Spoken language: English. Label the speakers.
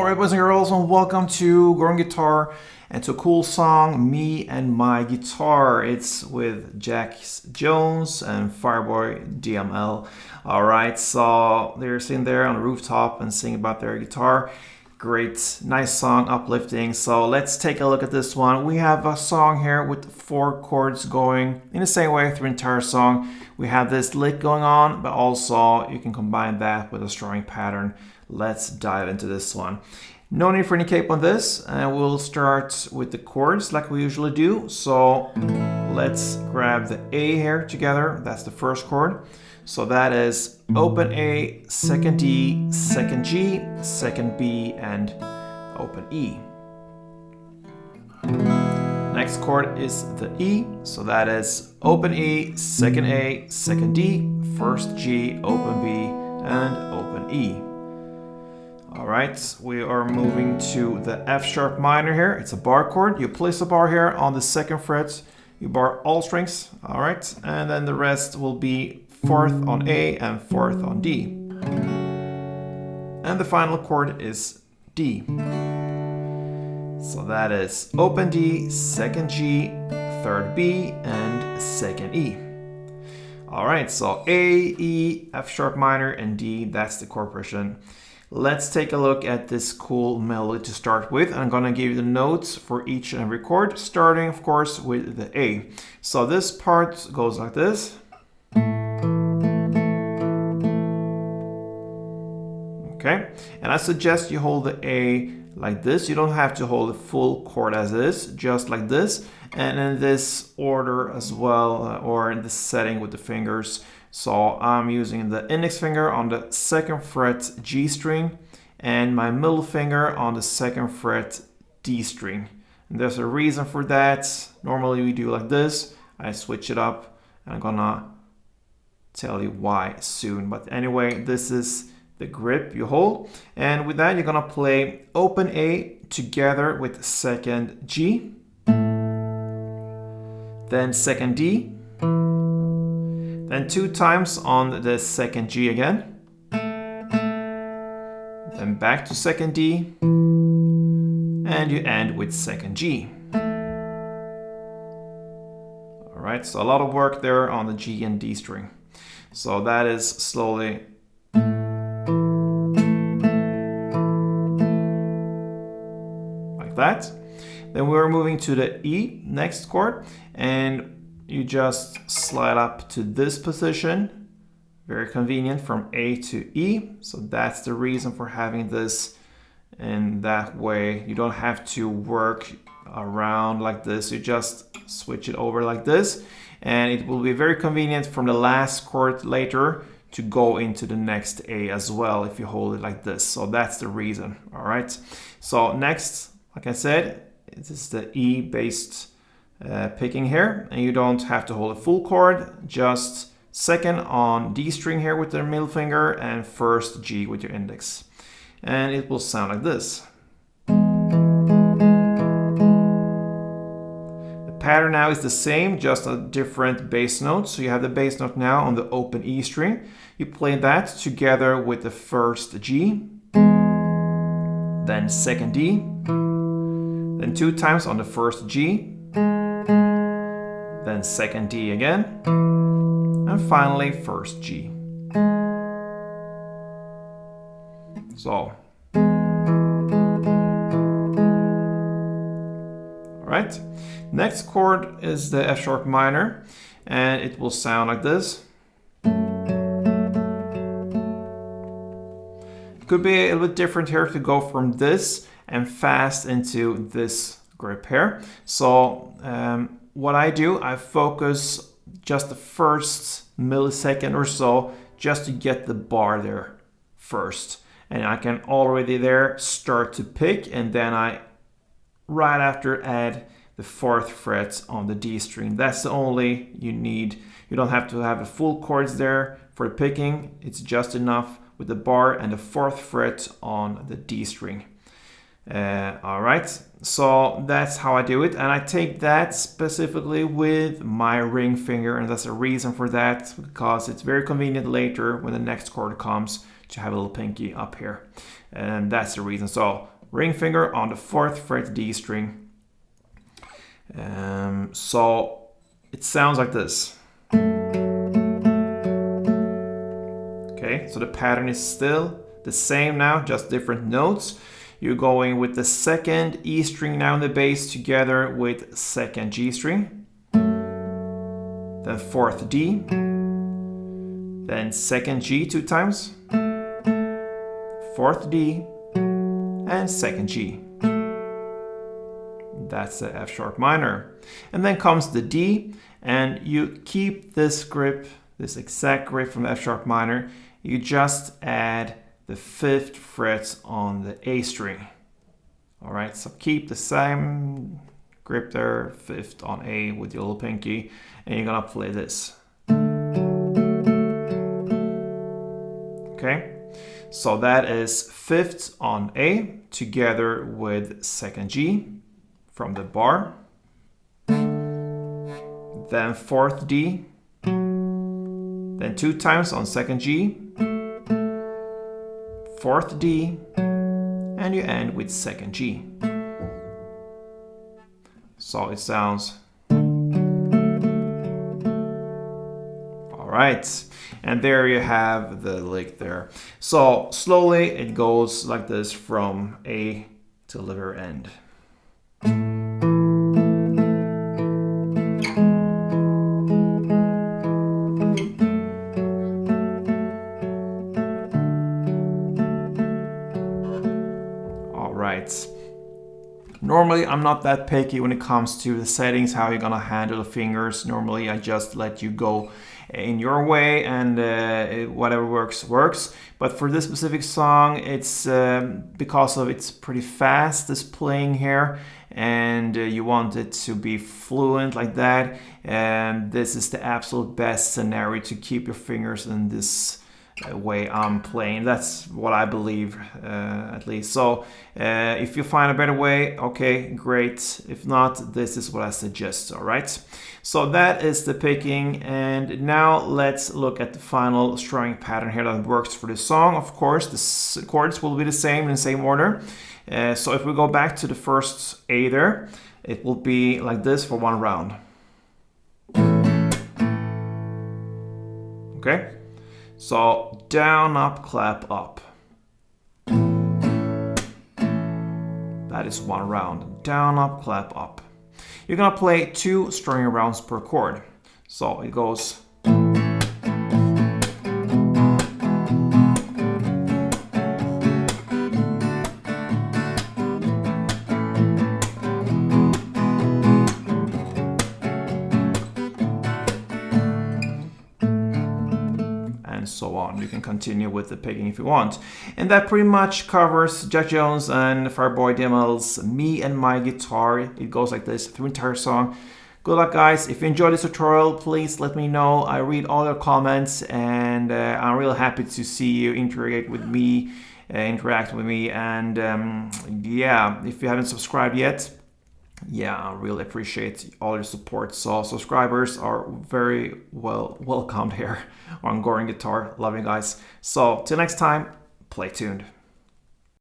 Speaker 1: Alright, boys and girls, and welcome to Growing Guitar and to a cool song, Me and My Guitar. It's with JAX Jones and FIREBOY DML. Alright, so they're sitting there on the rooftop and singing about their guitar. Great, nice song, uplifting. So let's take a look at this one. We have a song here with 4 chords going in the same way through the entire song. We have this lick going on, but also you can combine that with a strumming pattern. Let's dive into this one. No need for any cape on this, and we'll start with the chords like we usually do. So let's grab the A here together. That's the first chord. So that is open A, second D, second G, second B, and open E. Next chord is the E. So that is open E, second A, second D, first G, open B, and open E. Alright, we are moving to the F sharp minor here. It's a bar chord. You place a bar here on the 2nd fret. You bar all strings. Alright, and then the rest will be 4th on A and 4th on D. And the final chord is D. So that is open D, 2nd G, 3rd B, and 2nd E. Alright, so A, E, F sharp minor, and D, that's the chord progression. Let's take a look at this cool melody to start with. I'm going to give you the notes for each and every chord, starting of course with the A. So this part goes like this. Okay, and I suggest you hold the A like this. You don't have to hold the full chord as is, just like this. And in this order as well, or in this setting with the fingers. So I'm using the index finger on the 2nd fret G string and my middle finger on the 2nd fret D string. And there's a reason for that. Normally we do like this. I switch it up and I'm gonna tell you why soon. But anyway, this is the grip you hold. And with that, you're gonna play open A together with 2nd G, then 2nd D, then 2 times on the 2nd G again, then back to 2nd D, and you end with 2nd G. Alright, so a lot of work there on the G and D string. So that is slowly like that. Then we're moving to the E next chord, and you just slide up to this position. Very convenient from A to E. So that's the reason for having this in that way. You don't have to work around like this. You just switch it over like this. And it will be very convenient from the last chord later to go into the next A as well if you hold it like this. So that's the reason. All right. So next, like I said, this is the E based picking here, and you don't have to hold a full chord, just 2nd on D string here with the middle finger and 1st G with your index, and it will sound like this. The pattern now is the same, just a different bass note. So you have the bass note now on the open E string. You play that together with the 1st G, then 2nd D, then 2 times on the 1st G, then 2nd D again, and finally 1st G. So, alright. Next chord is the F sharp minor, and it will sound like this. It could be a little bit different here to go from this and fast into this grip here. So what I do, I focus just the first millisecond or so just to get the bar there first. And I can already there start to pick, and then I right after add the 4th fret on the D string. That's the only you need. You don't have to have the full chords there for picking. It's just enough with the bar and the 4th fret on the D string. Alright, so that's how I do it, and I take that specifically with my ring finger, and that's a reason for that, because it's very convenient later when the next chord comes to have a little pinky up here. And that's the reason. So ring finger on the 4th fret D string. So it sounds like this. Okay, so the pattern is still the same now, just different notes. You're going with the 2nd E string now in the bass together with 2nd G string, then 4th D, then 2nd G 2 times, 4th D, and 2nd G. That's the F sharp minor. And then comes the D, and you keep this grip, this exact grip from the F sharp minor. You just add the 5th fret on the A string. All right, so keep the same grip there, 5th on A with your little pinky, and you're gonna play this. Okay, so that is 5th on A together with 2nd G from the bar, then 4th D, then 2 times on 2nd G, 4th D, and you end with 2nd G. So it sounds. All right, and there you have the lick there. So slowly it goes like this from A to the very end. Normally, I'm not that picky when it comes to the settings, how you're gonna handle the fingers. Normally, I just let you go in your way, and whatever works, works. But for this specific song, it's because of it's pretty fast, this playing here, and you want it to be fluent like that. And this is the absolute best scenario to keep your fingers in this way I'm playing. That's what I believe, at least. So if you find a better way, okay, great. If not, this is what I suggest. All right, so that is the picking, and now let's look at the final strumming pattern here that works for this song. Of course, the chords will be the same in the same order. So if we go back to the first A there, it will be like this for one round. Okay, so down, up, clap, up. That is one round. Down, up, clap, up. You're gonna play 2 strumming rounds per chord. So it goes. And so on. You can continue with the picking if you want. And that pretty much covers Jack Jones and FIREBOY DML's Me and My Guitar. It goes like this through the entire song. Good luck, guys. If you enjoyed this tutorial, please let me know. I read all your comments, and I'm real happy to see you interact with me. And yeah, if you haven't subscribed yet, yeah, I really appreciate all your support. So subscribers are very welcomed here on Goring Guitar. Love you guys. So till next time, play tuned.